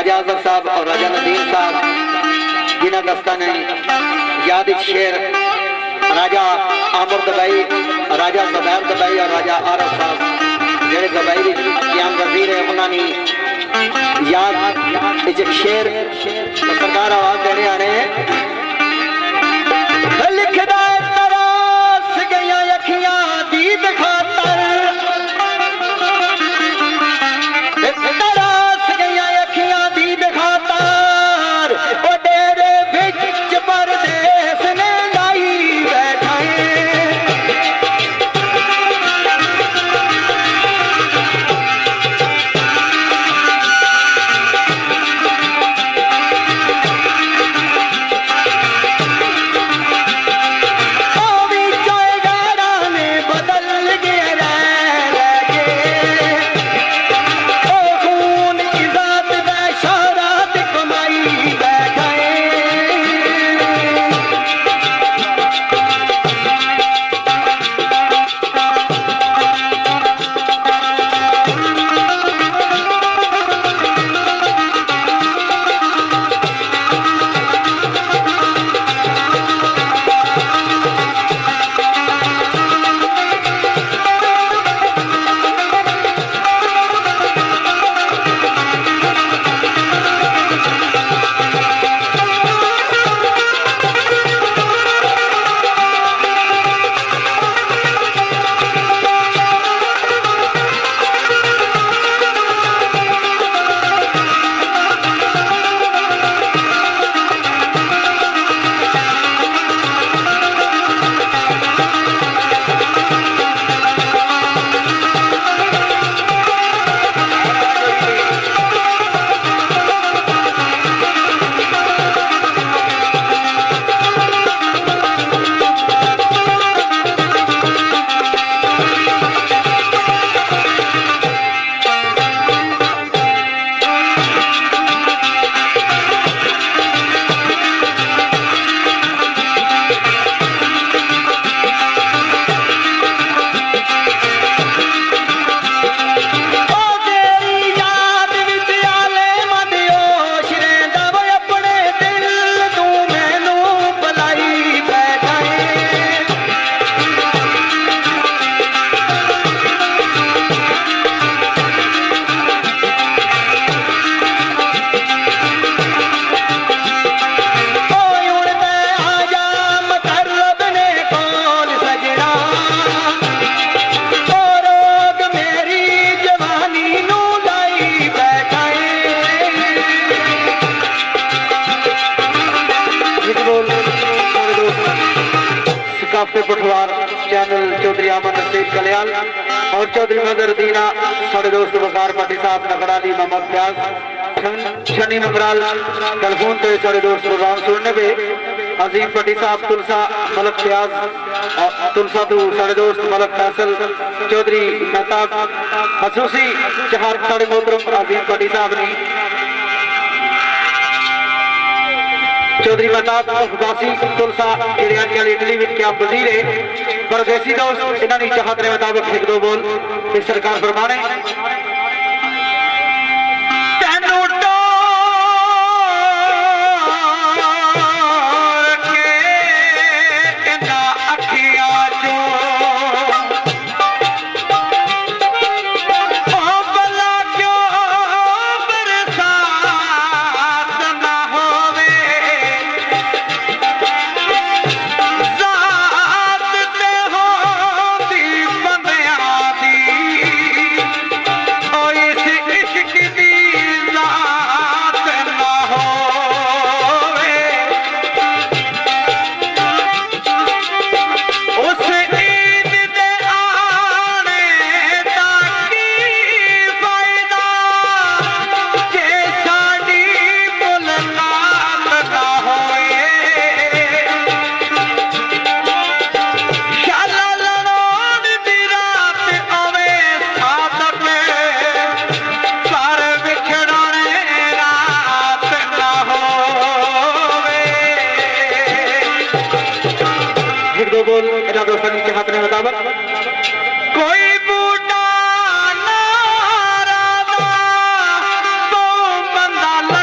राजा आजम साहब और राजा नदीम साहब जिन्हें दस्ता ने याद शेर राजा आमर दबाई, राजा जबैर दबाई और राजा आरफ साहब जेड़े दबाई ज्ञान वजीर है उन्होंने याद एक शेर सरकार आवाज देने आ रहे हैं। लिखदा तरास गया अखियां दी दिखातर, तरास गया अखियां दी दिखातर, ओ डेरे विच परदेस ने लाई बैठा पटवार चैनल चौधरी अहमद नसीब कल्याण और चौधरी मजरुद्दीना साढ़े दोस्त वकार पाटी साहब नगराली मोहम्मद प्याज शनि मंगराल टेलीफोन पे साढ़े दोस्त प्रोग्राम सुनने पे अजीम पटी साहब तुलसा मलक प्याज तुलसा तू साढ़े दोस्त मलक फैसल चौधरी मेहताब खसूसी चहार साढ़े मोहतरम अजीम पटी साहब ने चौधरी मेहताब अफगासी तुलसा इटली में क्या वजीर है परदेसी दोस्त इन्होंने चाहत के मुताबिक एक दो बोल इस सरकार फरमाने कोई बूढ़ा नारा वो बंदा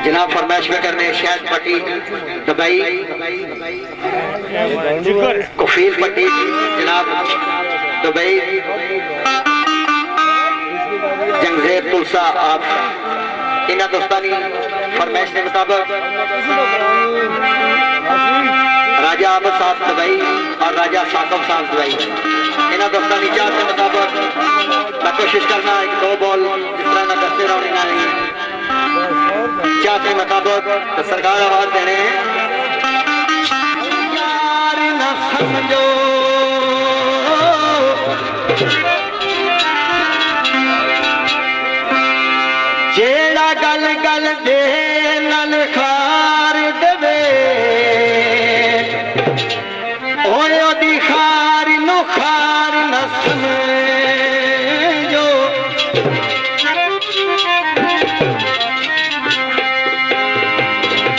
जनाब फरमाइश में करने शहद पट्टी दुबई कफील पट्टी जनाब दुबई जंगजेब तुलसा आप इन्होंने दोस्तों की फरमाइश के मुताबिक राजा अहमद साहब दुबई और राजा साकब साहब दुबई इन्होंने दोस्तों की चाहत के मुताबिक मैं कोशिश करना एक दो बॉल जिस तरह मैं दसते रहूँ चाहत के मुताबिक तो सरकार आवाज देने यार न समझो जेड़ा गल गल दे नल खार देवे ओए ओदी खार नु खार न समझो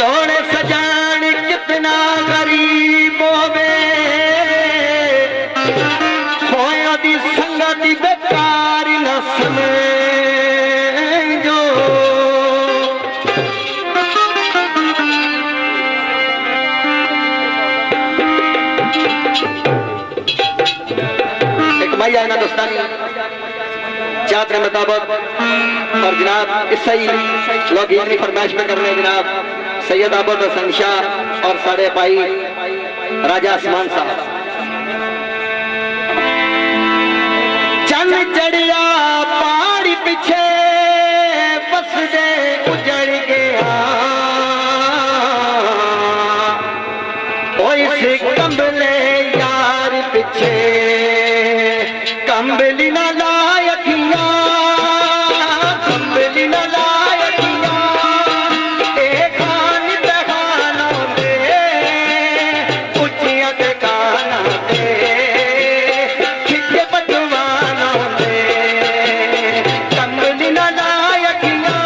तोड़े सजान कितना गरीब होवे ओए ओदी संगति बेकार न समझो इन्होंने दोस्तानी चाहत के मुताबिक और जनाब ईसाई लोग इतनी फरमाइश में कर रहे हैं जनाब सैयद आबद हसन शाह और साढ़े भाई राजा आसमान साहब चंद चढ़िया पहाड़ी पीछे बस दे उजड़ गया ओए कंबले यार पीछे कंबली ना लायकिया कंबली ना लायकिया एक खान दहाना दे उचिया के गाना दे खिचे पटवाना दे कंबली ना लायकिया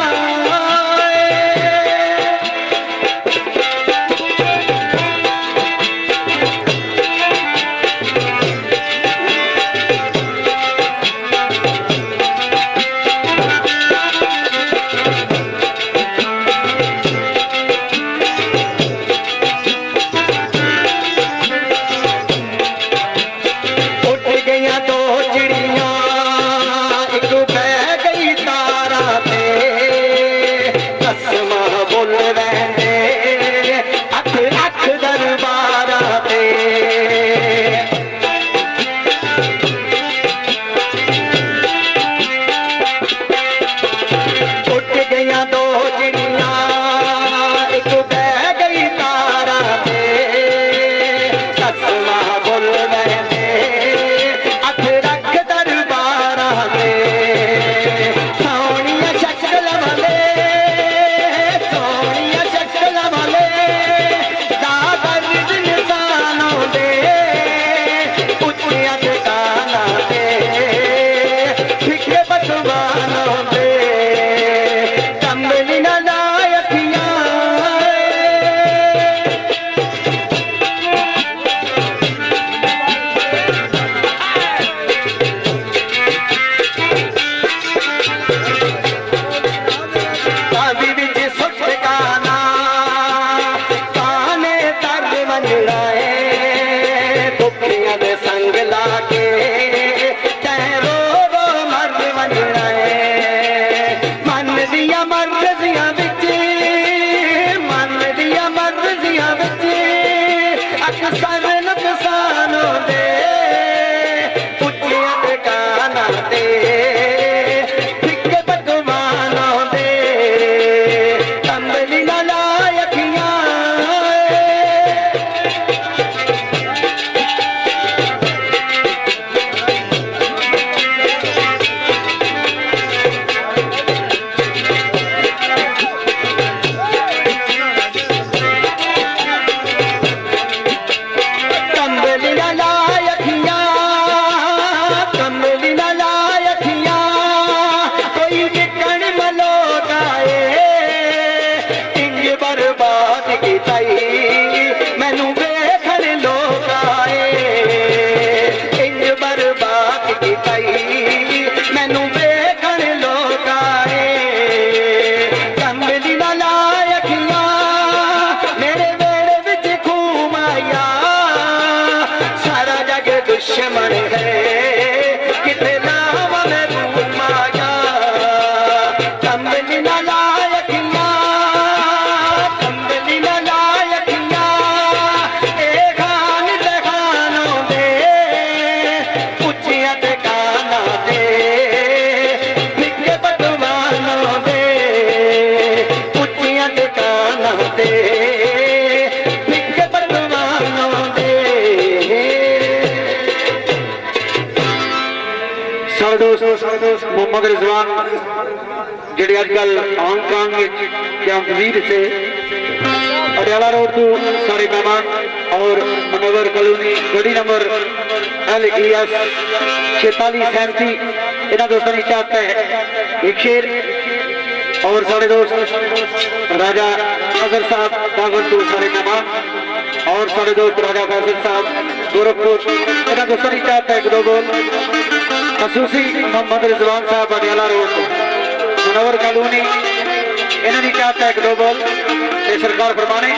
दुश्मन है कितने नाम में घूमाया कमली न लाया दोस्त मोहम्मद रिजवान जेडे अजकल हांगकांग क्या वजीर से पटियाला रोड तो सारे मेहमान और मनोवर कॉलोनी गड़ी नंबर LES 4637 इन्होंने दोस्तों ने चाहता है एक शेर और सारे दोस्त राजा अजहर साहब कागज तो सारे मेहमान और सारे दोस्त राजा फैसल साहब गोरखपुर इन्होंने दोस्तों ने चाहता है एक दो बोल खसूसी मोहम्मद रिजवान साहब पटियाला रोड मनोवर कॉलोनी इन्होंने चाहता है एक दो बोल सरकार फरमाने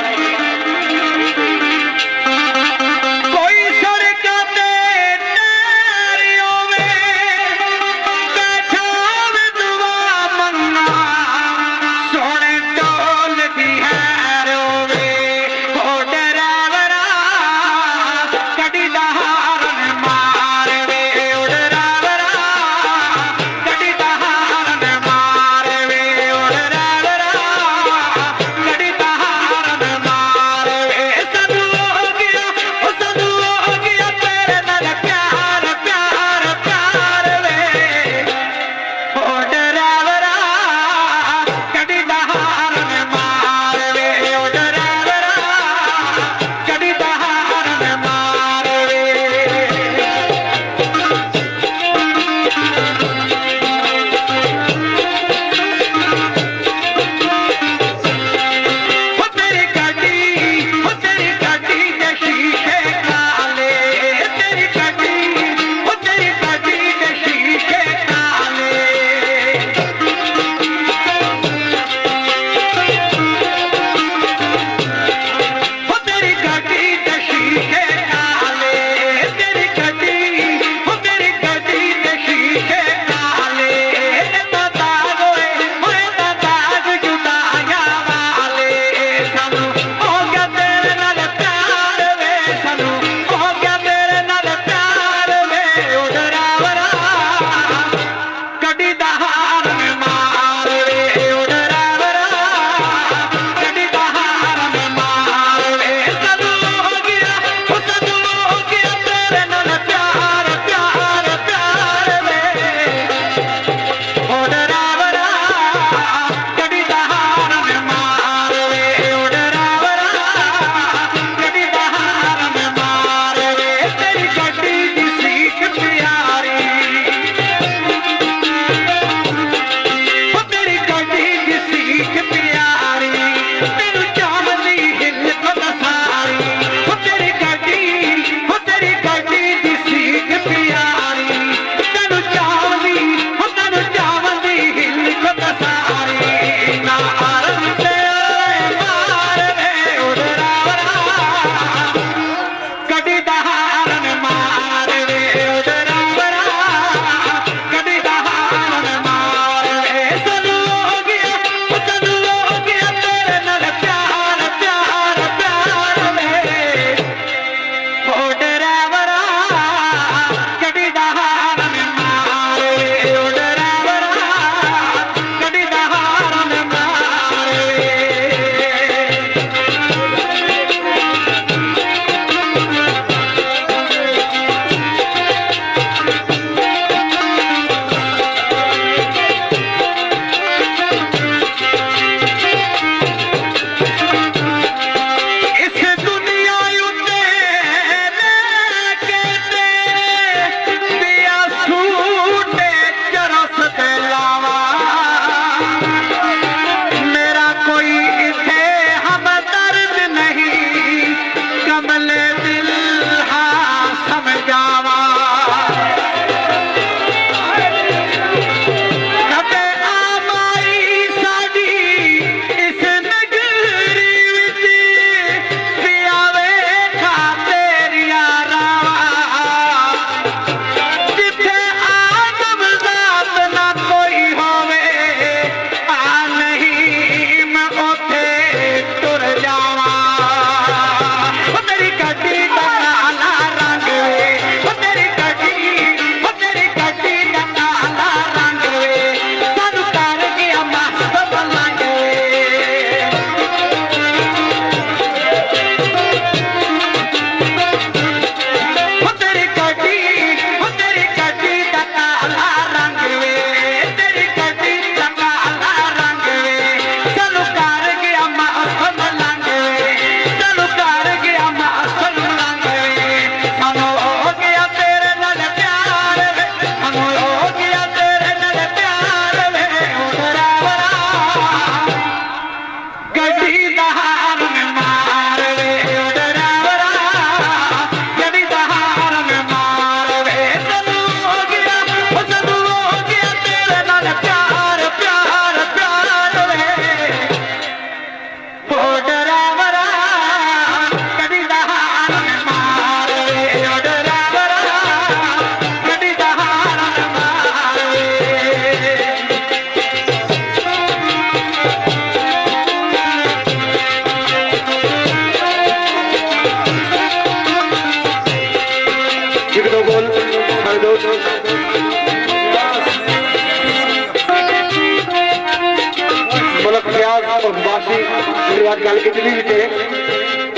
गल की भी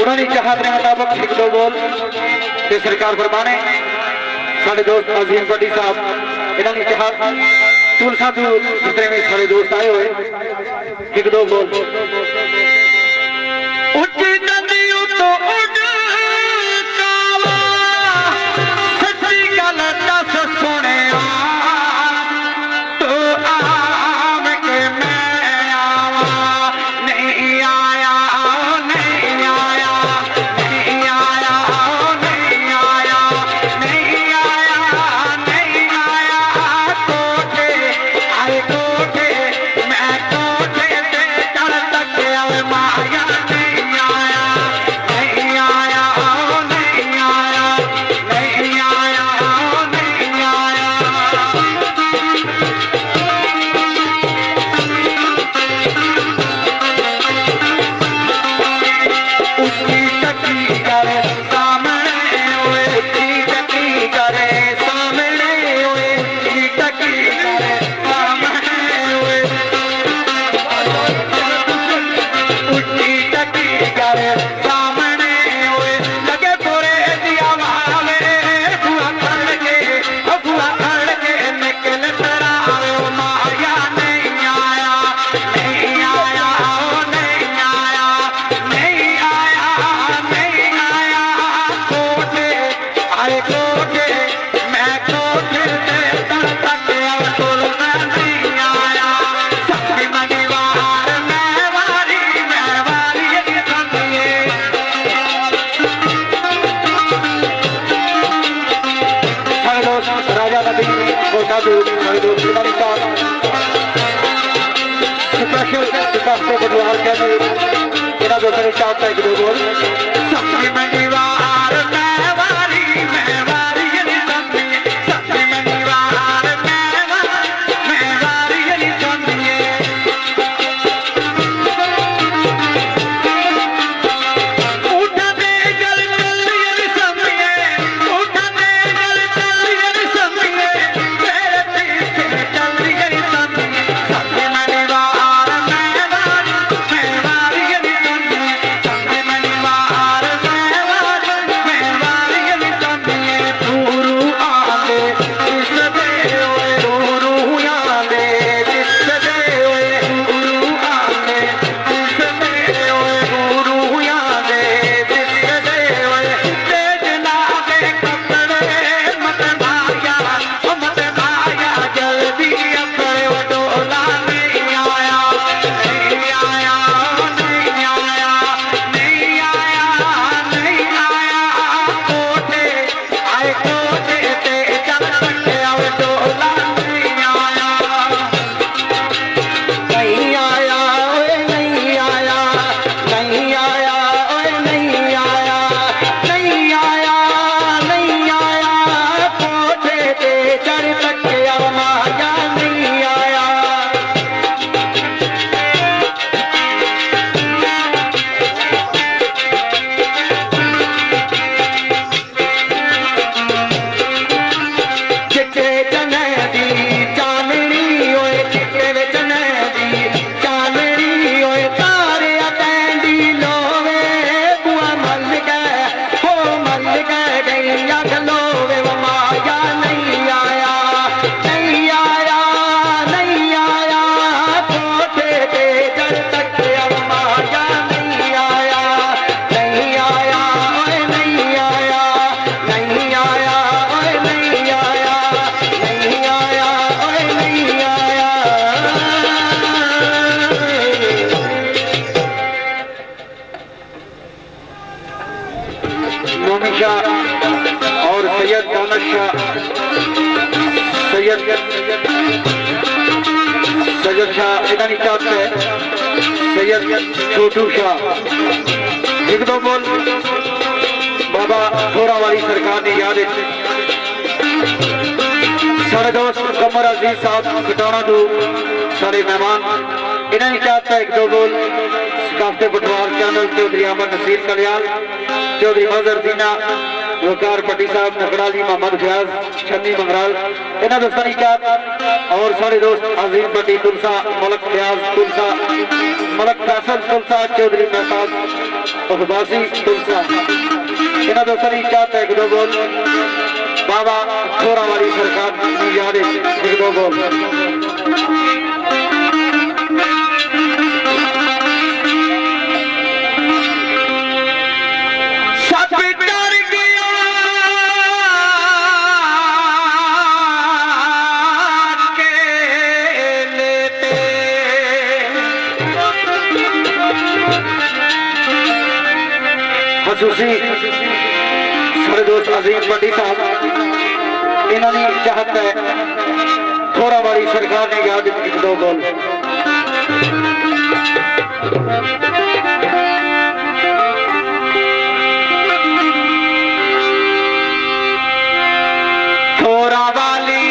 उन्होंने चाहत के मुताबिक एक दो बोल ते सरकार फरमाने साढ़े दोस्त अजीम भट्टी साहब इन्होंने चाहत तुलसा तू जितने भी सारे दोस्त आए हुए एक दो बोल उच्ची नदियों तो उड़ कावा सच्ची गल दस सुने तो आव के मैं आवा नहीं आया नहीं आया नहीं आया नहीं आया नहीं आया नहीं आया कोठे आए कोठे मैं कोठे से चढ़ तक आवे माया नहीं आया नहीं आया नहीं आया नहीं आया नहीं आया उच्ची टकी करे सामने ओए उच्ची टकी करे सामने ओए उच्ची टकी करे सामने ओए उच्ची टकी करे सामने ओए लगे पूरे दिया वाले बुआ खड़ के निकल तरावे माया नहीं आया नहीं आया नहीं आया नहीं आया नहीं आया कोठे आए कोठे मैं कोठे से तर तक अवसर नहीं आया सच्ची मनीवार मैं वारी ये सुनिए सारे दोस्त राजा नदी और साधु सारे दोस्त इन्होंने साथ स्पेशल विकास से बदलाव के लिए इन्होंने दोस्तों ने चाहता है कि दो बोल सच्ची मनीवार मैं वारी ये सुनिए सच्ची मनीवार मैं वारी ये सुनिए उठने गल चलिए समिए उठने गल चलिए समिए तेरे पीछे चलिए समिए सच्ची मनीवार मैं वारी ये सुनिए सच्ची मनीवार मैं वारी ये सुनिए पूरू आंदे इस दे ओए पूरू आंदे इस दे ओए पूरू आंदे इस दे ओए पूरू आंदे इस दे ओए तेज नावे कपड़े मत भाया जल्दी अपने वो डोला नहीं आया नहीं आया नहीं आया नहीं आया नहीं आया कोठे आए कोठे ते चल सकते आवे डोला नहीं आया नहीं आया ओए नहीं आया नहीं आया ओए नहीं आया नहीं आया नहीं आया कोठे ते चढ़ सकते अब माया नहीं आया चिट्टे चने दी चांदनी ओए चिट्टे विच चने दी चांदनी ओए तारे टैंडी लोवे बुआ मल के गईया खलोवे वो माया नहीं आया नहीं आया नहीं आया कोठे ते चढ़ तक अब माया नहीं आया नहीं आया ओए नहीं आया नहीं आया ओए नहीं आया नहीं आया ओए नहीं आया मोमी शाह और सैयद दौलत शाह सैयद शाह इन्होंने चाहते हैं सैयद छोटू शाह एक दो बोल बाबा थोड़ा वाली सरकार ने याद है सारे दोस्त कमर अजीज साहब घटाना दो सारे मेहमान इन्होंने चाहता है एक दो बोल काफ्ते बुटवार चैनल चौधरी अहमद नसीर कल्याण चौधरी मजर दीना वकार पट्टी साहब नकड़ाली मोहम्मद फयाज छन्नी मंगराल इन्होंने दोस्तों की क्या और सारे दोस्त अजीम पट्टी तुलसा मलक फयाज तुलसा मलक फैसल तुलसा चौधरी मेहताब अखबासी तुलसा इन्होंने दोस्तों की क्या एक दो गोल बाबा थोड़ा वाली सरकार याद एक दो गोल सारे दोस्त अजीम पट्टी साहब इन्होंने चाहत है थोड़ा वाली सरकार ने याद एक दो गोल थोड़ा वाली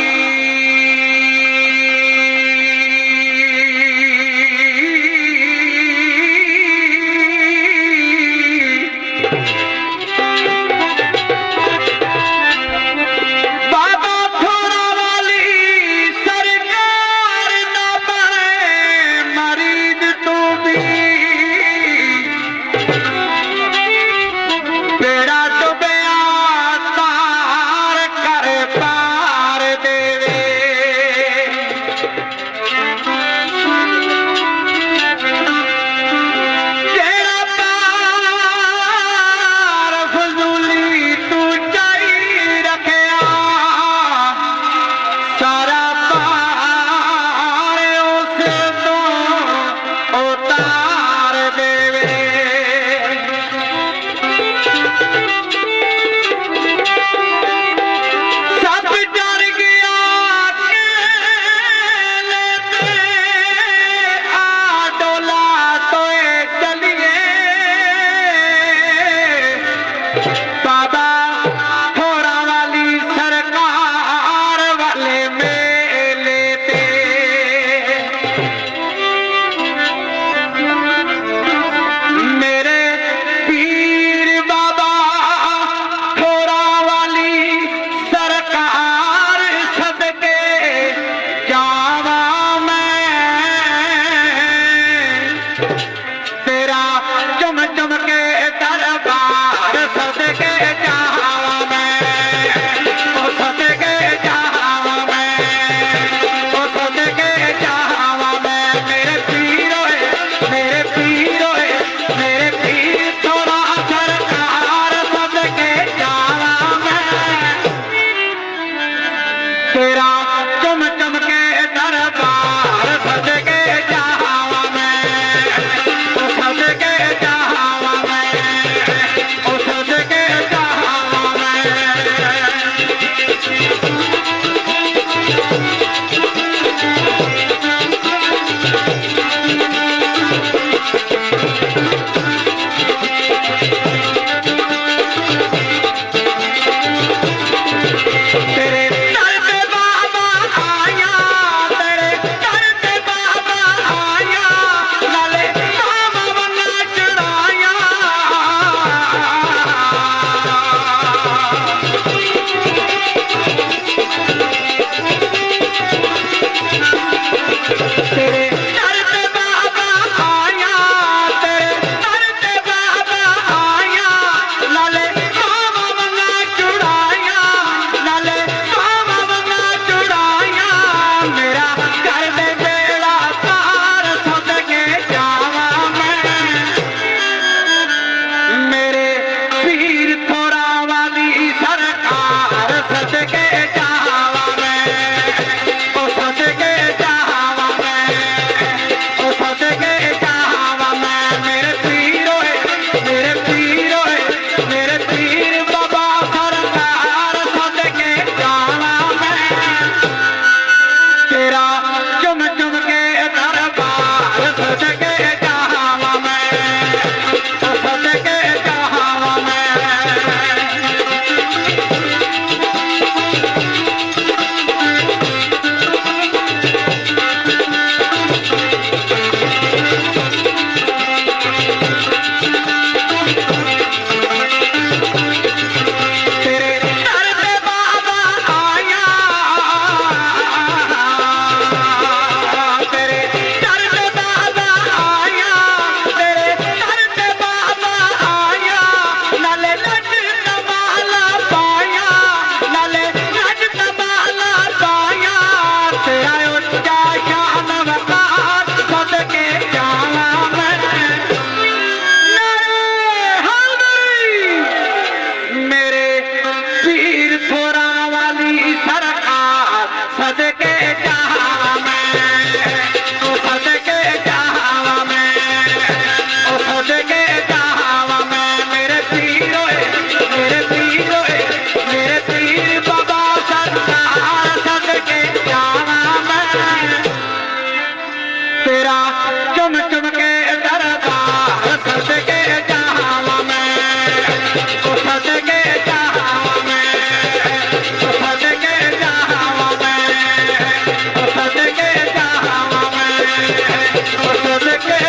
सदके जावा मैं, ओ सदके जावा मैं, ओ सदके जावा मैं, मेरे पीर होए, मेरे पीर होए, मेरे पीर बाबा सरकार सदके जावा मैं, तेरा चुम चुम के दरबार सदके जावा मैं, ओ सदके जावा मैं, ओ सदके जावा मैं, ओ सदके जावा मैं, ओ सदके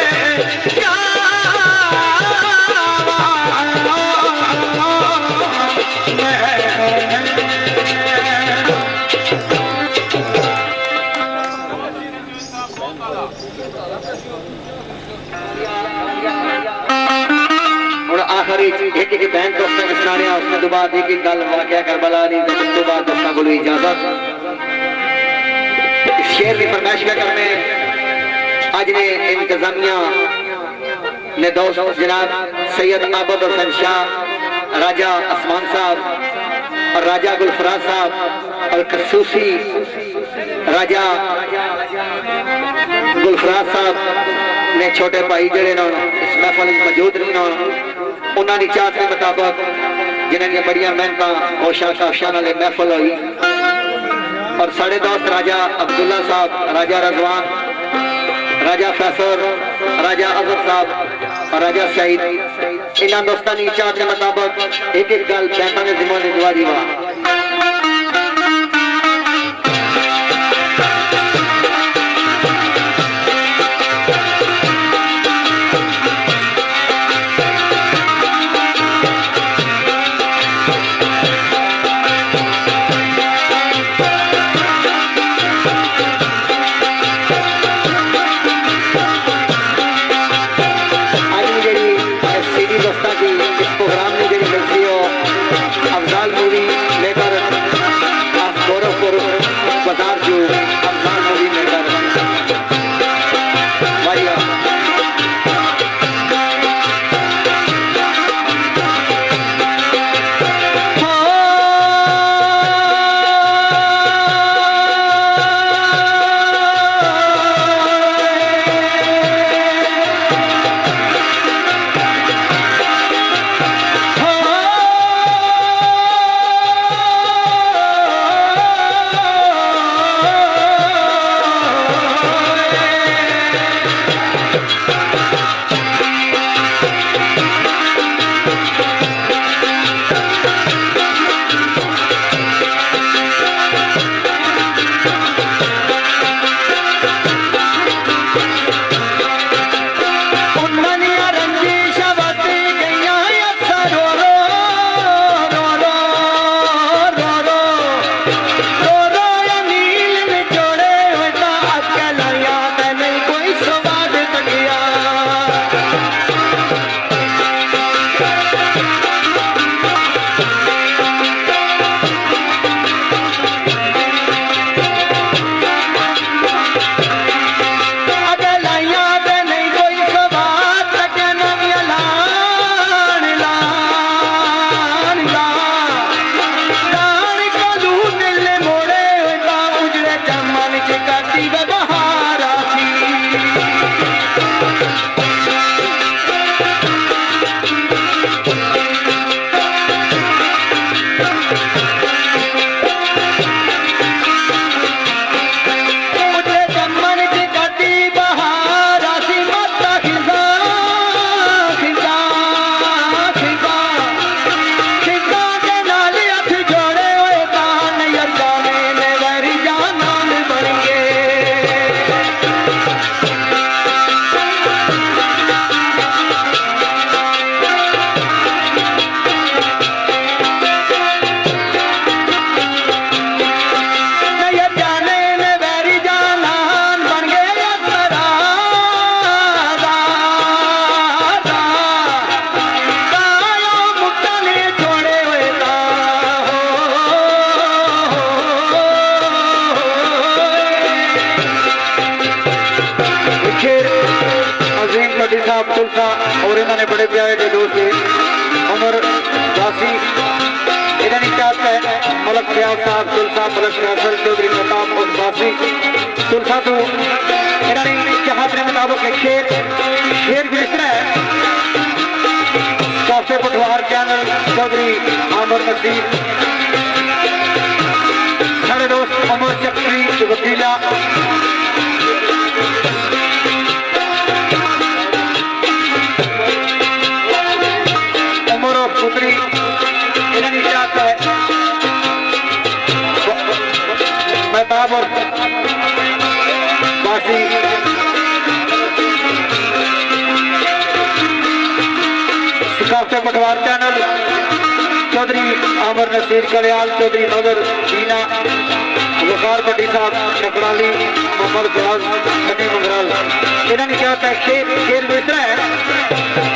आखिरी एक एक बहन दोस्तों में सुनाने उसने तो बाद एक एक गल वाकया करबला नहीं तो उस तो बाद दोस्तों को इजाजत शेर की फरमाइश में करने आज ने इंतजामिया ने दोस्त जनाब सैयद आबद हसन शाह, राजा आसमान साहब और राजा गुलफराज साहब और खसूसी राजा गुलफराज साहब ने छोटे भाई जड़े ना इस महफल में मौजूद नहीं ना उन्होंने चाहत के मुताबिक जिन्हें बड़िया मेहनत होशा काशा नाले महफल हुई और साढ़े दोस्त राजा अब्दुल्ला साहब, राजा रजवान, राजा फैसल, राजा अजहर साहब और राजा सईद इन दोस्तों की चाहत के मुताबिक एक एक गल बैंकों के जिम्मे ने दुआ दीवा और इन्होंने बड़े प्यारे के दोस्त उमर वासी इन्होंने चाहता है मलक फयाज साहब तुलसा मलक फैसल चौधरी प्रताप उदवासी तुलसा तो इन्होंने जहाजरे मुताबिक शेर शेर गुजरा है काफे पटवार चैनल चौधरी आमर नसीर सारे दोस्त अमर चक्री वकीला उमर और पुत्री इन्होंने चाहता है मेहताब और बासी काफे पटवार चैनल चौधरी आमर नसीर कल्याण चौधरी नगर दीना वकार भट्टी साहब नकड़ाली मोहम्मद फयाज शनी मंगराल इन्होंने क्या होता है शेर दूसरा है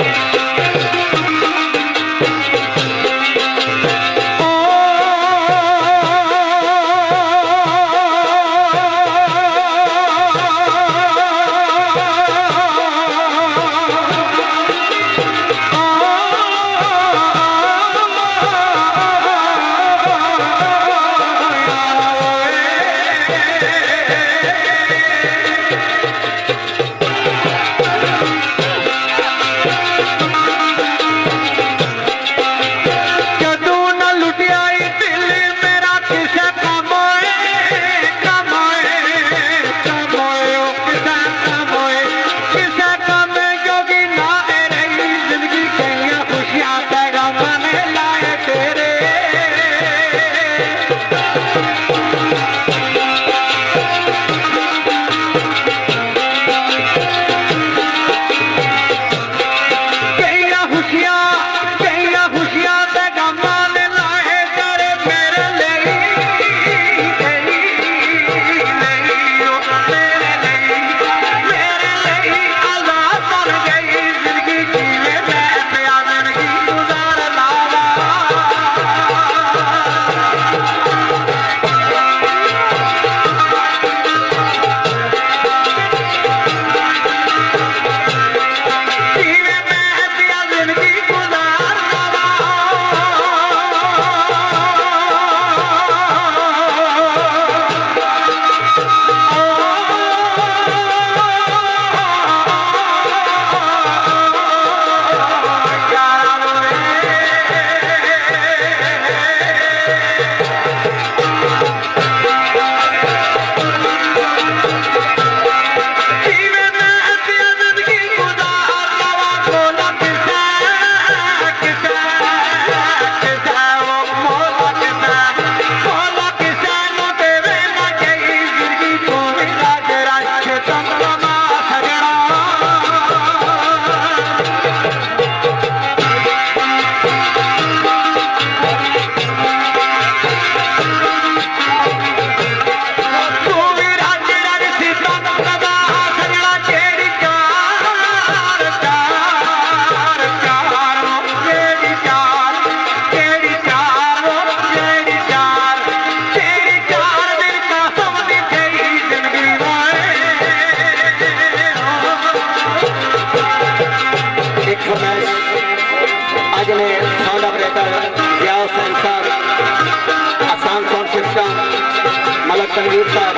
मलक तनवीर साहब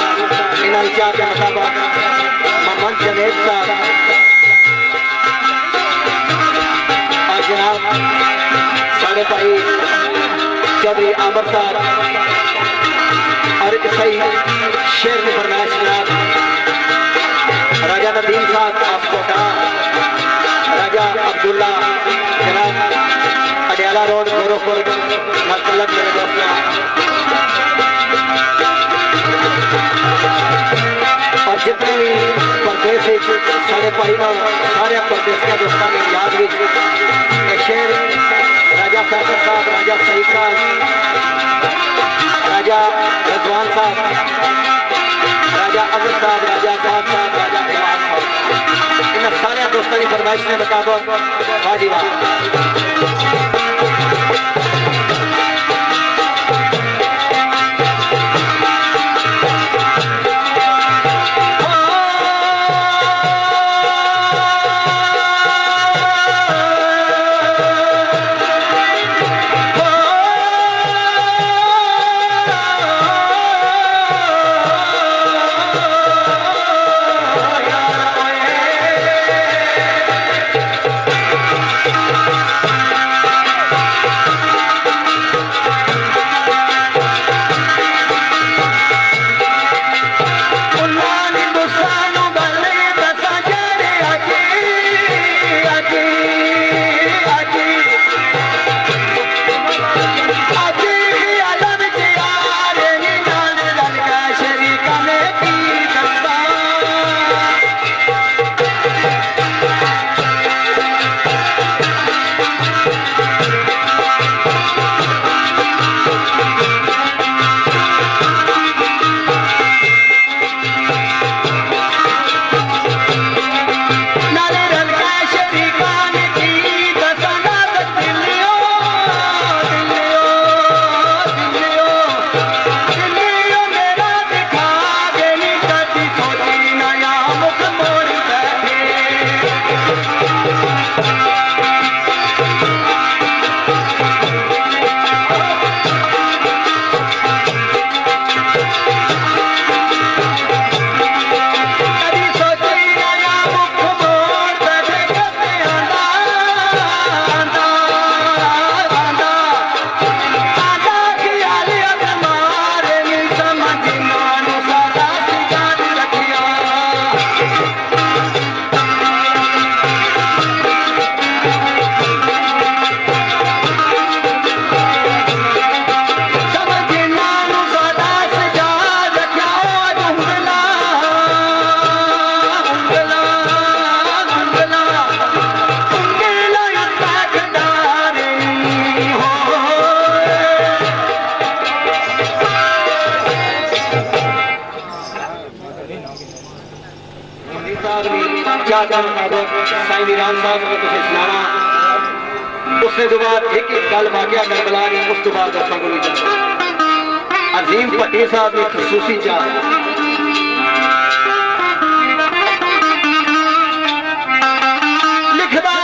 इन्होंने क्या के मुताबिक मोहम्मद जनेद साहब और जनाब साढ़े भाई चौधरी आमर साहब और एक सही शेर की फरमाइश जनाब राजा नदीम साहब आपकोटा राजा अब्दुल्ला जनाब अडियाला रोड गोरखपुर मतलब मेरे दोस्तों और जितने भी प्रदेश सारे भाई सारे प्रदेश के दोस्तों ने याद भी शेर राजा फैसल साहब राजा सईद साहब राजा रजवान साहब राजा अमर साहब राजा साहब राजा जवान साहब इन सारे दोस्तों की फरमाइश ने बता दो वाजी वाह चाहते मुताबिक साईं वीरान साहब को तुझे सुनावा उसने तो बाद एक गल वाकया करबला ने उस तो बाद दसा को नहीं अजीम भट्टी साहब ने खसूसी चाह लिखदा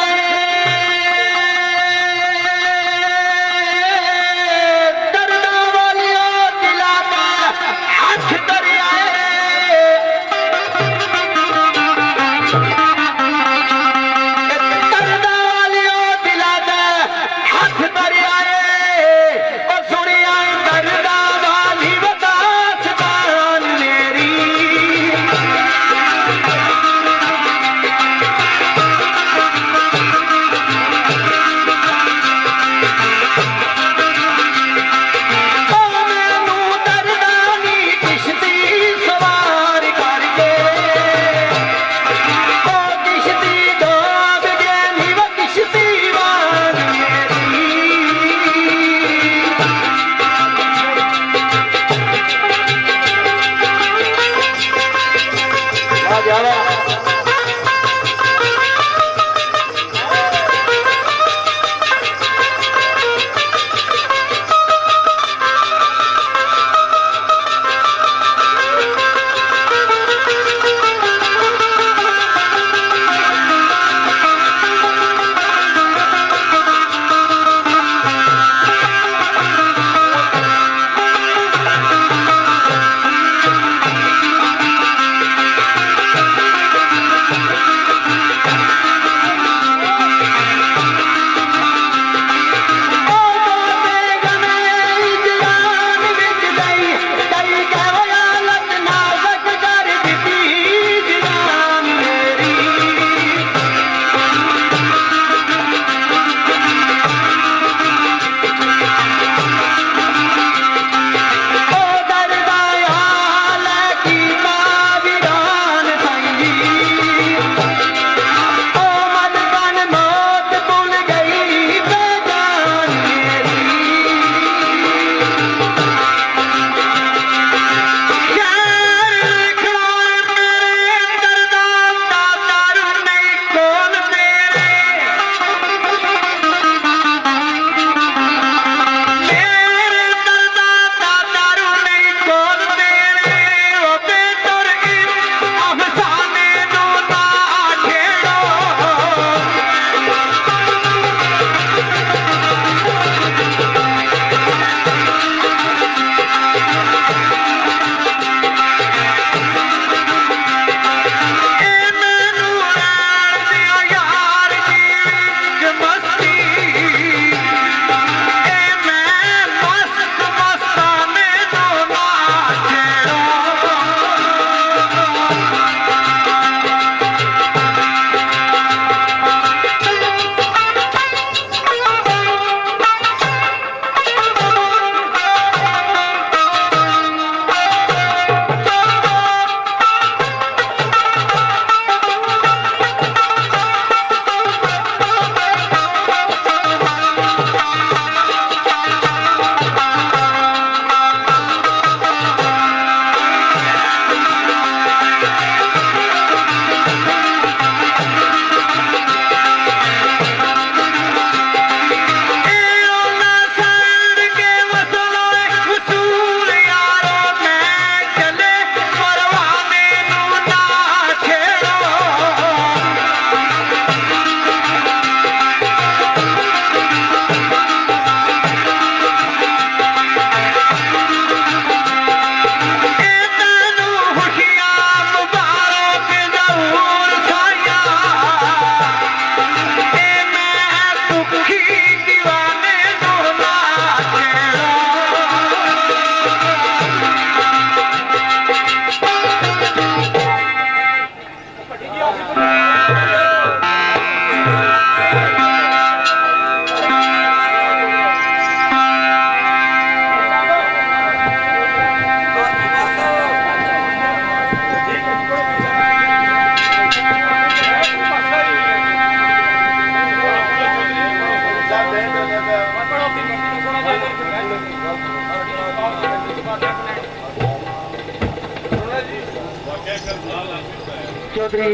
चौधरी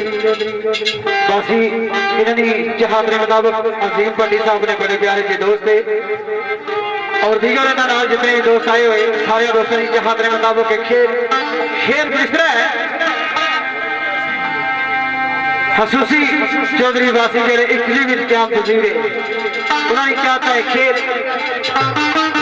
बासी इन्होंने जहाद मुताबिक अजीम भट्टी साहब ने बड़े प्यारे से दोस्त थे और दीगर नाल जितने भी दोस्त आए हुए सारे दोस्तों की जहाद मुताबिक खेल किस तरह है हसूसी चौधरी बासी जेडे इटली में क्या तस्वीर है उन्होंने क्या है खेल